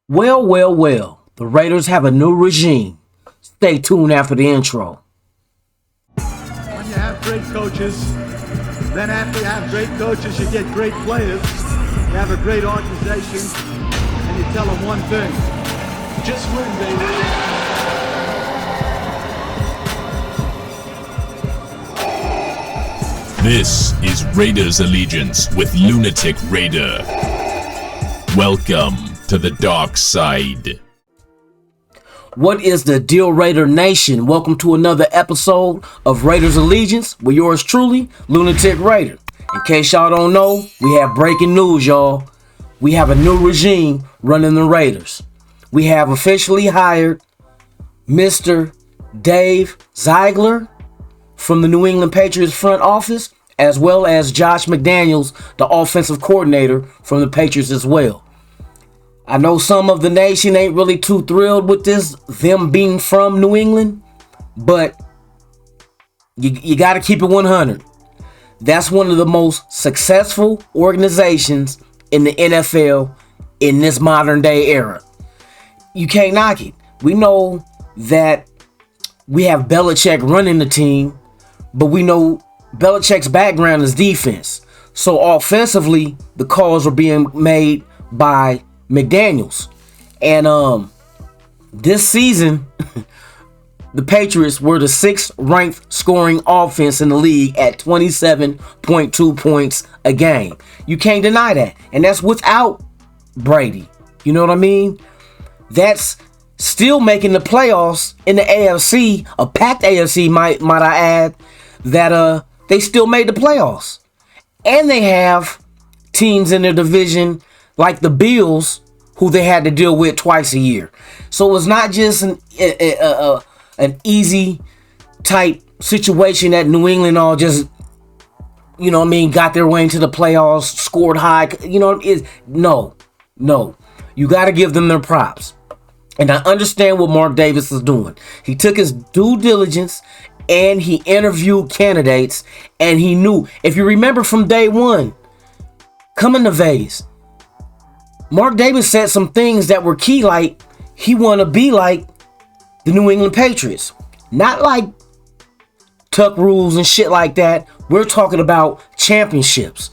Well. The Raiders have a new regime. Stay tuned after the intro. When you have great coaches, then after you have great coaches, you get great players. You have a great organization, and you tell them one thing: just win, baby. This is Raiders Allegiance with Lunatic Raider. Welcome to the dark side. What is the deal, Raider Nation? Welcome to another episode of Raiders Allegiance with yours truly, Lunatic Raider. In case y'all don't know, we have breaking news, y'all. We have a new regime running the Raiders. We have officially hired Mr. Dave Ziegler from the New England Patriots front office, as well as Josh McDaniels, the offensive coordinator from the Patriots as well. I know some of the nation ain't really too thrilled with this, them being from New England, but you got to keep it 100. That's one of the most successful organizations in the NFL in this modern day era. You can't knock it. We know that we have Belichick running the team, but we know Belichick's background is defense. So offensively, the calls are being made by McDaniels. And this season, the Patriots were the 6th ranked scoring offense in the league at 27.2 points a game. You can't deny that. And that's without Brady. You know what I mean? That's still making the playoffs in the AFC, a packed AFC, might I add, that they still made the playoffs. And they have teams in their division like the Bills, who they had to deal with twice a year. So it was not just an easy type situation that New England all just, got their way into the playoffs, scored high. No. You got to give them their props. And I understand what Mark Davis is doing. He took his due diligence and he interviewed candidates, and he knew, if you remember from day one, coming to Vegas, Mark Davis said some things that were key, like he want to be like the New England Patriots. Not like tuck rules and shit like that. We're talking about championships.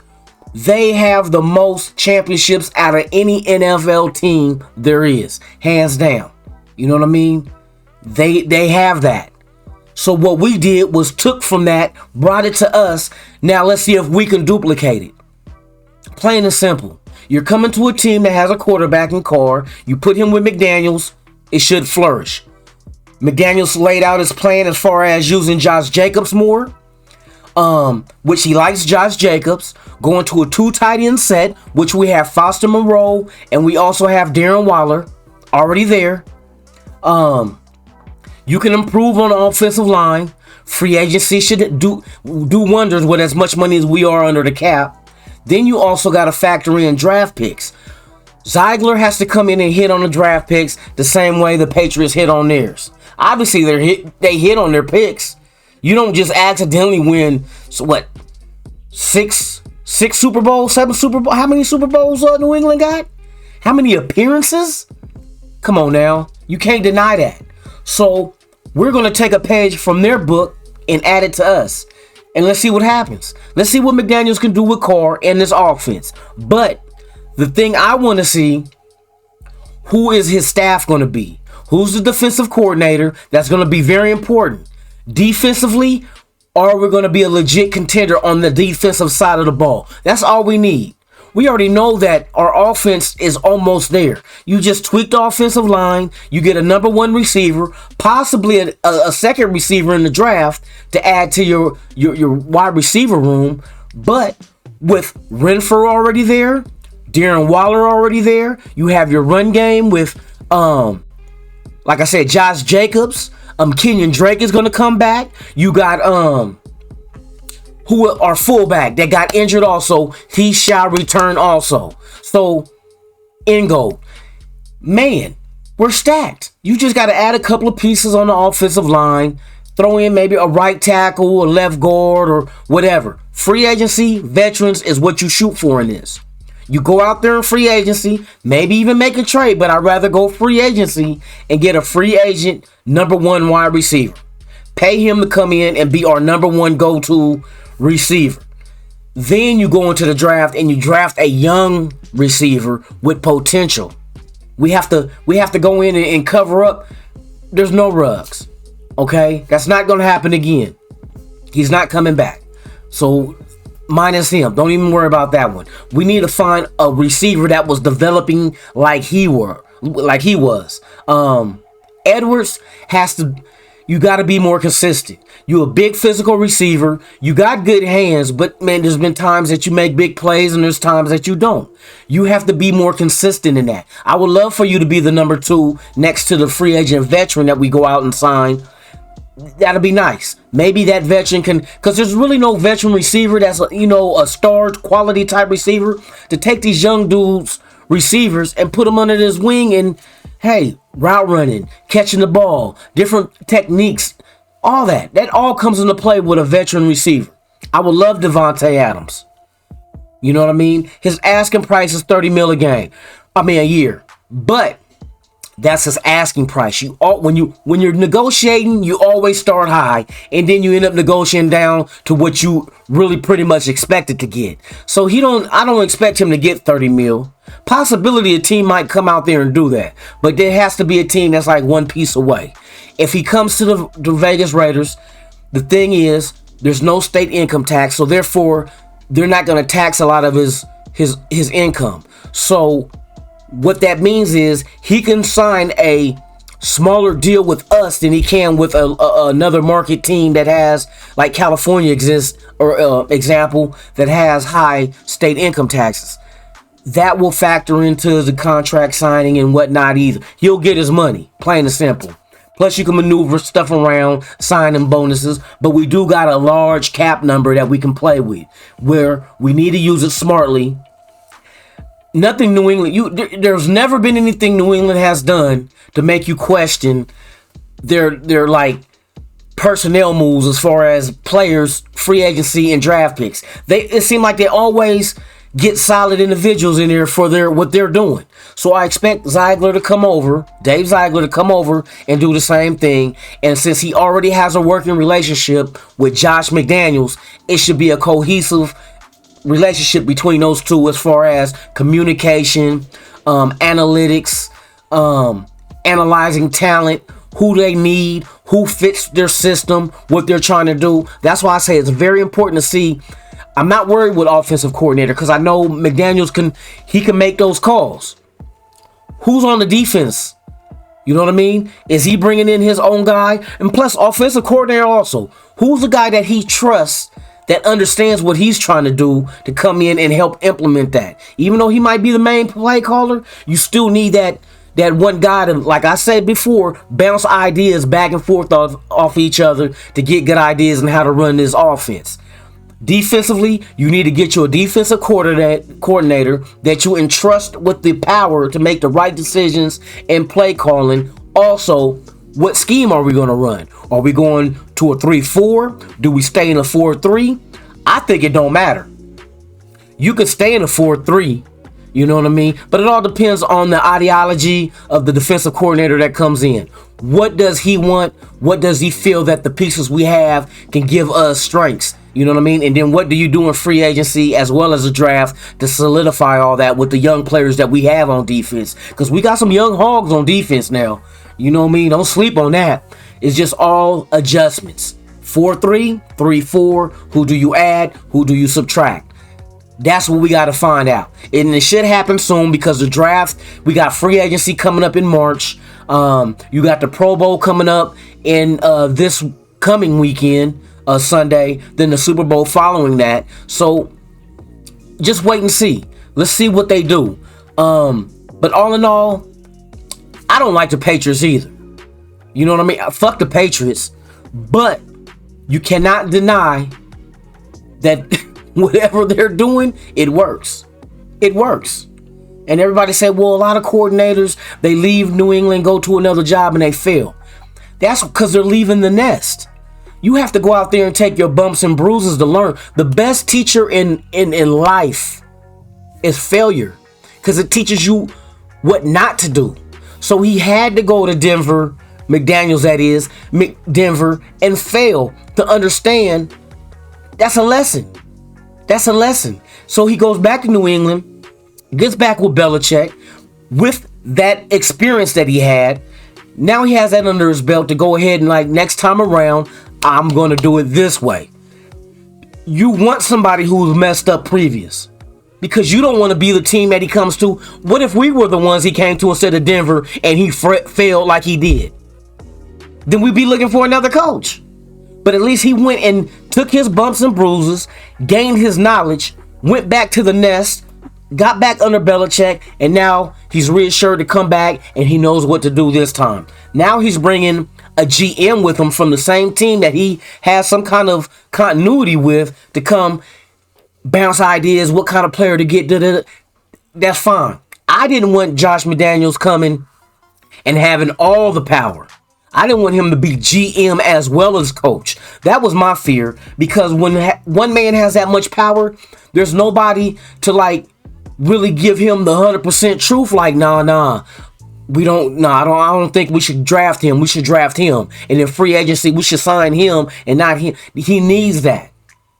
They have the most championships out of any NFL team there is, hands down. You know what I mean? They have that. So what we did was took from that, brought it to us. Now let's see if we can duplicate it. Plain and simple. You're coming to a team that has a quarterback in Carr. You put him with McDaniels, it should flourish. McDaniels laid out his plan as far as using Josh Jacobs more, which he likes Josh Jacobs, going to a 2 tight end set, which we have Foster Moreau, and we also have Darren Waller already there. You can improve on the offensive line. Free agency should do wonders with as much money as we are under the cap. Then you also got to factor in draft picks. Ziegler has to come in and hit on the draft picks the same way the Patriots hit on theirs. Obviously, they hit on their picks. You don't just accidentally win, six Super Bowls, 7 Super Bowls? How many Super Bowls New England got? How many appearances? Come on now. You can't deny that. So we're going to take a page from their book and add it to us. And let's see what happens. Let's see what McDaniels can do with Carr and this offense. But the thing I want to see, who is his staff going to be? Who's the defensive coordinator? That's going to be very important. Defensively, are we going to be a legit contender on the defensive side of the ball? That's all we need. We already know that our offense is almost there. You just tweak the offensive line. You get a number 1 receiver, possibly a second receiver in the draft to add to your wide receiver room. But with Renfrow already there, Darren Waller already there, you have your run game with, like I said, Josh Jacobs. Kenyon Drake is going to come back. You got who are fullback that got injured also. He shall return also. So, Ingo, man, we're stacked. You just got to add a couple of pieces on the offensive line. Throw in maybe a right tackle, a left guard, or whatever. Free agency, veterans is what you shoot for in this. You go out there in free agency, maybe even make a trade, but I'd rather go free agency and get a free agent number 1 wide receiver. Pay him to come in and be our number 1 go-to receiver. Then you go into the draft and you draft a young receiver with potential. We have to go in and cover up. There's no Ruggs. Okay? That's not going to happen again. He's not coming back. So minus him. Don't even worry about that one. We need to find a receiver that was developing like he was. Edwards has to. You got to be more consistent. You're a big physical receiver. You got good hands, but man, there's been times that you make big plays and there's times that you don't. You have to be more consistent in that. I would love for you to be the number 2 next to the free agent veteran that we go out and sign. That'll be nice. Maybe that veteran can, because there's really no veteran receiver that's a star quality type receiver to take these young dudes receivers and put them under his wing and hey, route running, catching the ball, different techniques, all that all comes into play with a veteran receiver. I would love Devontae Adams. You know what I mean? His asking price is $30 a year, but that's his asking price. When you're negotiating, you always start high, and then you end up negotiating down to what you really pretty much expected to get. So I don't expect him to get $30 million. Possibility a team might come out there and do that, but there has to be a team that's like one piece away. If he comes to the Vegas Raiders, the thing is, there's no state income tax, so therefore they're not going to tax a lot of his income. So what that means is he can sign a smaller deal with us than he can with another market team that has, like California exists, or example, that has high state income taxes. That will factor into the contract signing and whatnot either. He'll get his money, plain and simple. Plus you can maneuver stuff around, signing bonuses, but we do got a large cap number that we can play with, where we need to use it smartly. Nothing New England, there's never been anything New England has done to make you question their like personnel moves as far as players, free agency, and draft picks. It seems like they always get solid individuals in there for what they're doing. So I expect Dave Ziegler to come over and do the same thing. And since he already has a working relationship with Josh McDaniels, it should be a cohesive relationship between those two as far as communication, analytics, analyzing talent, who they need, who fits their system, what they're trying to do. That's why I say it's very important to see. I'm not worried with offensive coordinator because I know McDaniels can make those calls. Who's on the defense? You know what I mean? Is he bringing in his own guy? And plus, offensive coordinator also. Who's the guy that he trusts, that understands what he's trying to do, to come in and help implement that? Even though he might be the main play caller, you still need that one guy to, like I said before, bounce ideas back and forth off each other to get good ideas on how to run this offense. Defensively, you need to get you a defensive coordinator that you entrust with the power to make the right decisions and play calling. Also, what scheme are we going to run? Are we going to a 3-4? Do we stay in a 4-3? I think it don't matter. You could stay in a 4-3. You know what I mean? But it all depends on the ideology of the defensive coordinator that comes in. What does he want? What does he feel that the pieces we have can give us strengths? You know what I mean? And then what do you do in free agency as well as a draft to solidify all that with the young players that we have on defense? Because we got some young hogs on defense now. You know what I mean? Don't sleep on that. It's just all adjustments. 4-3, 3-4. Who do you add? Who do you subtract? That's what we got to find out. And it should happen soon because the draft, we got free agency coming up in March. You got the Pro Bowl coming up in this coming weekend, Sunday. Then the Super Bowl following that. So just wait and see. Let's see what they do. But all in all, I don't like the Patriots either. You know what I mean? Fuck the Patriots. But you cannot deny that whatever they're doing, it works. It works. And everybody said, well, a lot of coordinators, they leave New England, go to another job, and they fail. That's because they're leaving the nest. You have to go out there and take your bumps and bruises to learn. The best teacher in life is failure, because it teaches you what not to do. So he had to go to Denver, McDaniels that is, Denver, and fail to understand that's a lesson. That's a lesson. So he goes back to New England, gets back with Belichick, with that experience that he had. Now he has that under his belt to go ahead and, like, next time around, I'm going to do it this way. You want somebody who's messed up previous, because you don't want to be the team that he comes to. What if we were the ones he came to instead of Denver and he failed like he did? Then we'd be looking for another coach. But at least he went and took his bumps and bruises, gained his knowledge, went back to the nest, got back under Belichick, and now he's reassured to come back and he knows what to do this time. Now he's bringing a GM with him from the same team that he has some kind of continuity with to come bounce ideas, what kind of player to get. That's fine. I didn't want Josh McDaniels coming and having all the power. I didn't want him to be GM as well as coach. That was my fear, because when one man has that much power, there's nobody to, like, really give him the 100% truth. Like, I don't think we should draft him. We should draft him. And in free agency, we should sign him and not him. He needs that.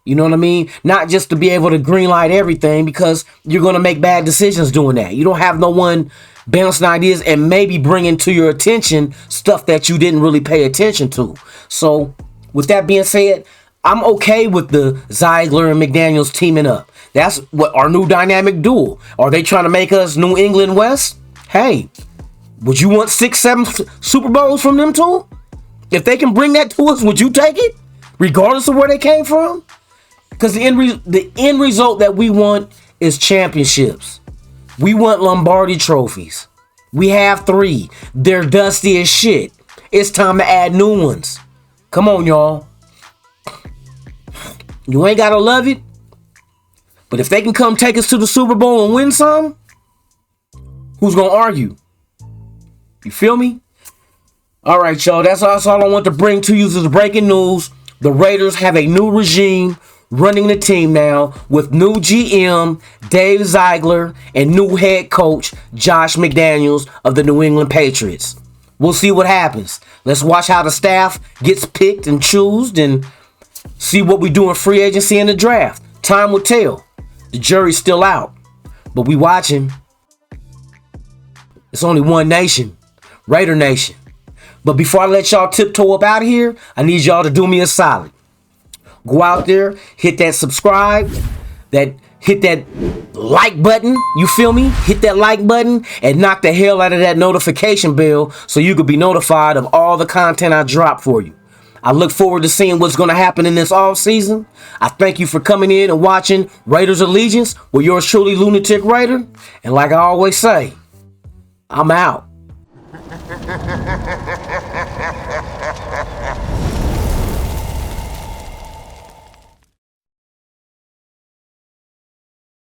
You know what I mean? Not just to be able to greenlight everything, because you're going to make bad decisions doing that. You don't have no one bouncing ideas and maybe bringing to your attention stuff that you didn't really pay attention to. So with that being said, I'm okay with the Ziegler and McDaniels teaming up. That's what our new dynamic duo. Are they trying to make us New England West? Hey, would you want 6-7 Super Bowls from them too? If they can bring that to us, would you take it? Regardless of where they came from? Because the end result that we want is championships. We want Lombardi trophies. We have 3. They're dusty as shit. It's time to add new ones. Come on, y'all. You ain't got to love it. But if they can come take us to the Super Bowl and win some, who's going to argue? You feel me? All right, y'all. That's all I want to bring to you is breaking news. The Raiders have a new regime running the team now, with new GM Dave Ziegler and new head coach Josh McDaniels of the New England Patriots. We'll see what happens. Let's watch how the staff gets picked and chosen, and see what we do in free agency and the draft. Time will tell. The jury's still out, but we watching. It's only one nation, Raider Nation. But before I let y'all tiptoe up out of here, I need y'all to do me a solid. Go out there, hit that subscribe, hit that like button, you feel me? Hit that like button and knock the hell out of that notification bell so you could be notified of all the content I drop for you. I look forward to seeing what's going to happen in this off season. I thank you for coming in and watching Raiders Allegiance with yours truly, Lunatic Raider. And like I always say, I'm out.